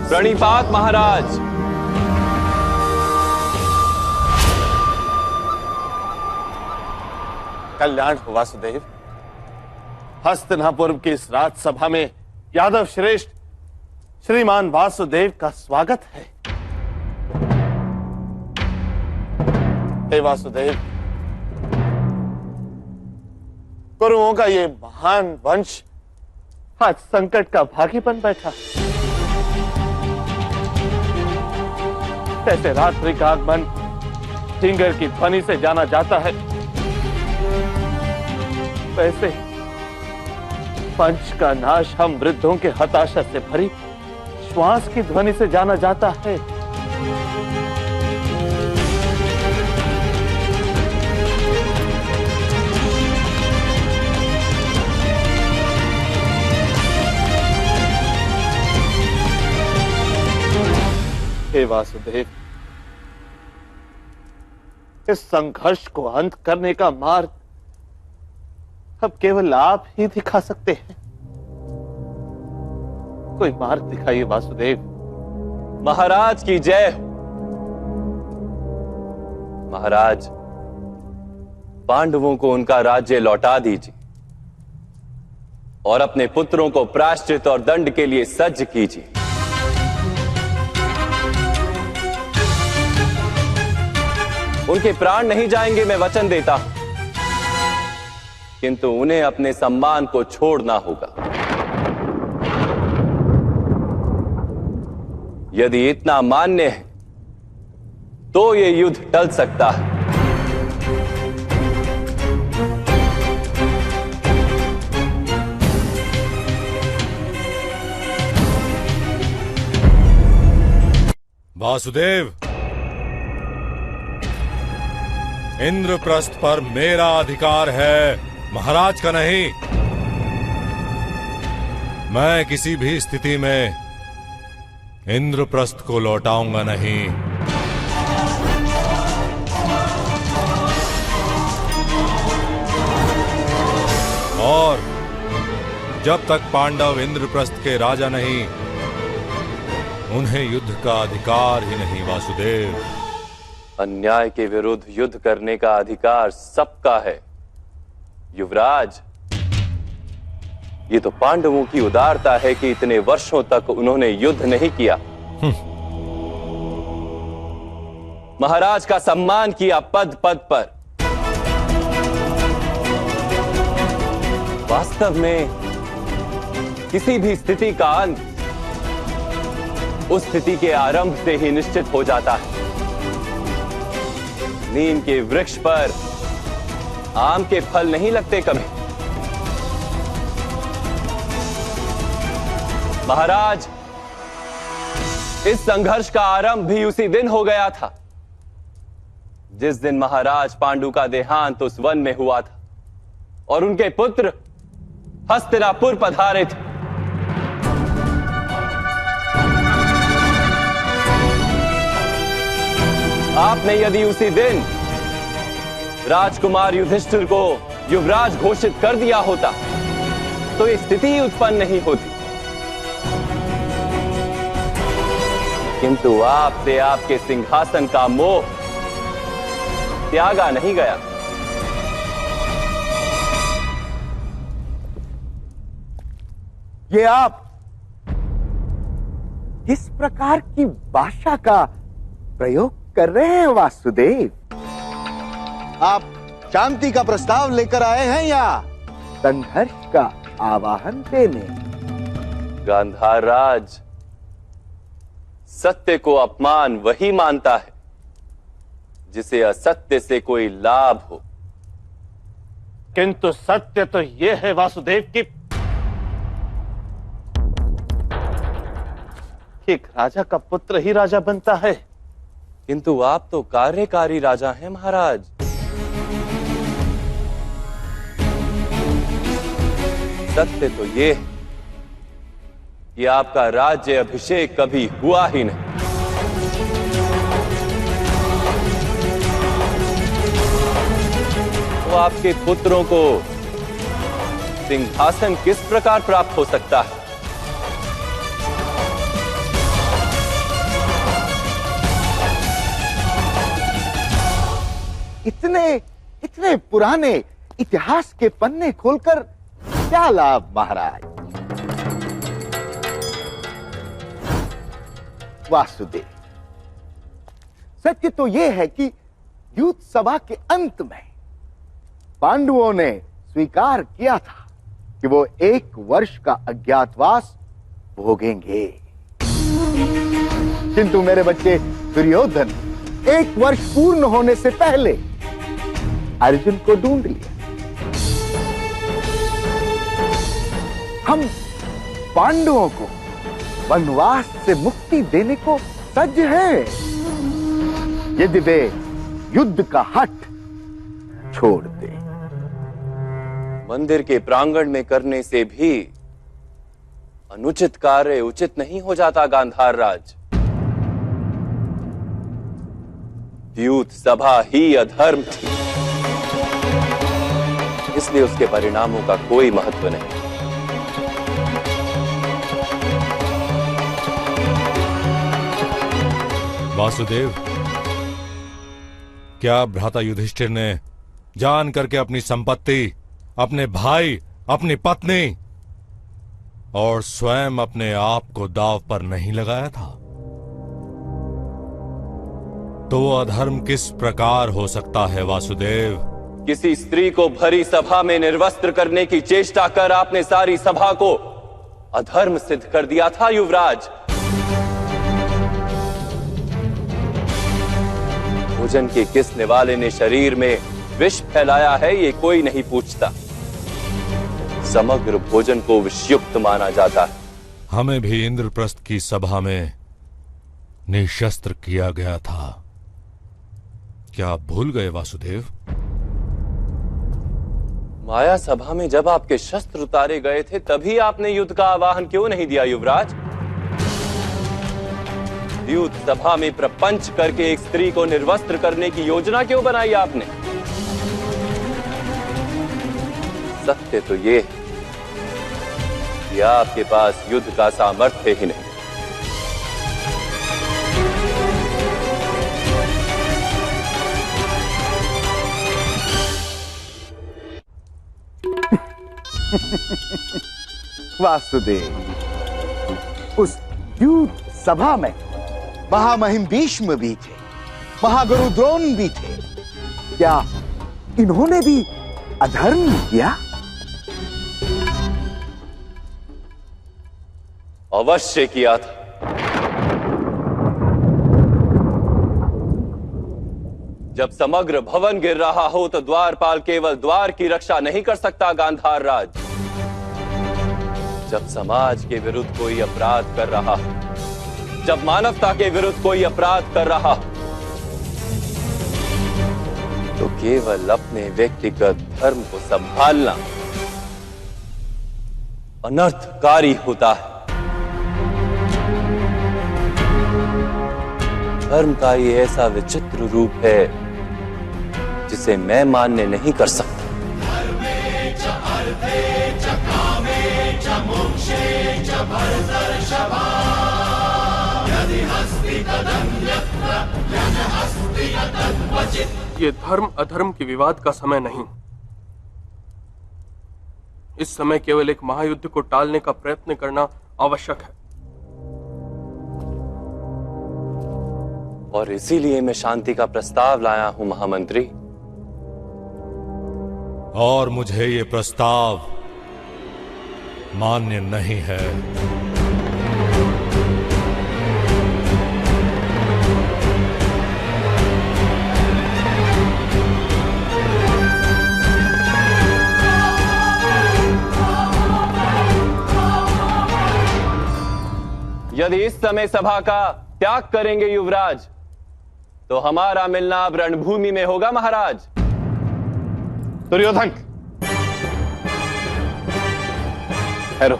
प्रणिपात महाराज। कल्याण हो वासुदेव। हस्तिनापुर की इस राजसभा में यादव श्रेष्ठ श्रीमान वासुदेव का स्वागत है। हे वासुदेव, कुरुओं का ये महान वंश आज संकट का भागी बन बैठा। कैसे रात्रि का आगमन ढिंगर की ध्वनि से जाना जाता है, वैसे पंच का नाश हम वृद्धों के हताशा से भरी श्वास की ध्वनि से जाना जाता है। हे वासुदेव, इस संघर्ष को अंत करने का मार्ग अब केवल आप ही दिखा सकते हैं। कोई मार्ग दिखाइए वासुदेव। महाराज की जय हो। महाराज, पांडवों को उनका राज्य लौटा दीजिए और अपने पुत्रों को प्रायश्चित और दंड के लिए सज्ज कीजिए। उनके प्राण नहीं जाएंगे, मैं वचन देता हूं, किंतु उन्हें अपने सम्मान को छोड़ना होगा। यदि इतना मान्य है तो ये युद्ध टल सकता है। वासुदेव, इंद्रप्रस्थ पर मेरा अधिकार है, महाराज का नहीं। मैं किसी भी स्थिति में इंद्रप्रस्थ को लौटाऊंगा नहीं। और जब तक पांडव इंद्रप्रस्थ के राजा नहीं, उन्हें युद्ध का अधिकार ही नहीं। वासुदेव, अन्याय के विरुद्ध युद्ध करने का अधिकार सबका है युवराज। ये तो पांडवों की उदारता है कि इतने वर्षों तक उन्होंने युद्ध नहीं किया, महाराज का सम्मान किया पद पद पर। वास्तव में किसी भी स्थिति का अंत उस स्थिति के आरंभ से ही निश्चित हो जाता है। नीम के वृक्ष पर आम के फल नहीं लगते कभी। महाराज, इस संघर्ष का आरंभ भी उसी दिन हो गया था जिस दिन महाराज पांडु का देहांत उस वन में हुआ था और उनके पुत्र हस्तिनापुर पधारे थे। आपने यदि उसी दिन राजकुमार युधिष्ठिर को युवराज घोषित कर दिया होता तो ये स्थिति ही उत्पन्न नहीं होती, किंतु आपसे आपके सिंहासन का मोह त्यागा नहीं गया। ये आप किस प्रकार की भाषा का प्रयोग कर रहे हैं वासुदेव? आप शांति का प्रस्ताव लेकर आए हैं या संघर्ष का आवाहन देने? गांधार राज, सत्य को अपमान वही मानता है जिसे असत्य से कोई लाभ हो। किंतु सत्य तो यह है वासुदेव कि एक राजा का पुत्र ही राजा बनता है। किंतु आप तो कार्यकारी राजा हैं महाराज। सत्य तो ये है कि आपका राज्य अभिषेक कभी हुआ ही नहीं। तो आपके पुत्रों को सिंहासन किस प्रकार प्राप्त हो सकता है? इतने इतने पुराने इतिहास के पन्ने खोलकर क्या लाभ महाराज? वासुदेव, सत्य तो यह है कि युद्ध सभा के अंत में पांडवों ने स्वीकार किया था कि वो 1 वर्ष का अज्ञातवास भोगेंगे, किंतु मेरे बच्चे दुर्योधन 1 वर्ष पूर्ण होने से पहले अर्जुन को ढूंढ लिया। हम पांडवों को वनवास से मुक्ति देने को सज्ज हैं, यदि वे युद्ध का हठ छोड़ दे। मंदिर के प्रांगण में करने से भी अनुचित कार्य उचित नहीं हो जाता गांधार राज। द्यूत सभा ही अधर्म थी, इसलिए उसके परिणामों का कोई महत्व नहीं। वासुदेव, क्या भ्राता युधिष्ठिर ने जान करके अपनी संपत्ति, अपने भाई, अपनी पत्नी और स्वयं अपने आप को दांव पर नहीं लगाया था? तो वो अधर्म किस प्रकार हो सकता है वासुदेव? किसी स्त्री को भरी सभा में निर्वस्त्र करने की चेष्टा कर आपने सारी सभा को अधर्म सिद्ध कर दिया था युवराज। भोजन के किस निवाले ने शरीर में विष फैलाया है, ये कोई नहीं पूछता। समग्र भोजन को विषयुक्त माना जाता है। हमें भी इंद्रप्रस्थ की सभा में निशस्त्र किया गया था, क्या आप भूल गए वासुदेव? माया सभा में जब आपके शस्त्र उतारे गए थे, तभी आपने युद्ध का आवाहन क्यों नहीं दिया युवराज? युद्ध सभा में प्रपंच करके एक स्त्री को निर्वस्त्र करने की योजना क्यों बनाई आपने? सत्य तो ये है कि आपके पास युद्ध का सामर्थ्य ही नहीं। वासुदेव, उस युद्ध सभा में महामहिम भीष्म भी थे, महागुरु द्रोण भी थे। क्या इन्होंने भी अधर्म किया? अवश्य किया था। जब समग्र भवन गिर रहा हो तो द्वारपाल केवल द्वार की रक्षा नहीं कर सकता गांधार राज। जब समाज के विरुद्ध कोई अपराध कर रहा हो, जब मानवता के विरुद्ध कोई अपराध कर रहा हो, तो केवल अपने व्यक्तिगत धर्म को संभालना अनर्थकारी होता है। धर्म का ये ऐसा विचित्र रूप है जिसे मैं मान्य नहीं कर सकता। ये धर्म अधर्म के विवाद का समय नहीं। इस समय केवल एक महायुद्ध को टालने का प्रयत्न करना आवश्यक है। और इसीलिए मैं शांति का प्रस्ताव लाया हूं महामंत्री। और मुझे ये प्रस्ताव मान्य नहीं है। यदि इस समय सभा का त्याग करेंगे युवराज, तो हमारा मिलना अब रणभूमि में होगा महाराज। दुर्योधन, ठहरो।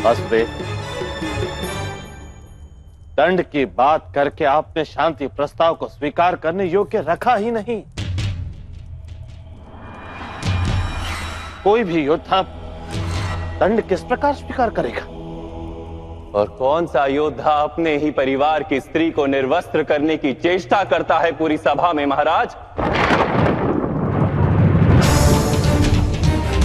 वासुदेव, दंड की बात करके आपने शांति प्रस्ताव को स्वीकार करने योग्य रखा ही नहीं। कोई भी योद्धा दंड किस प्रकार स्वीकार करेगा? और कौन सा योद्धा अपने ही परिवार की स्त्री को निर्वस्त्र करने की चेष्टा करता है पूरी सभा में महाराज?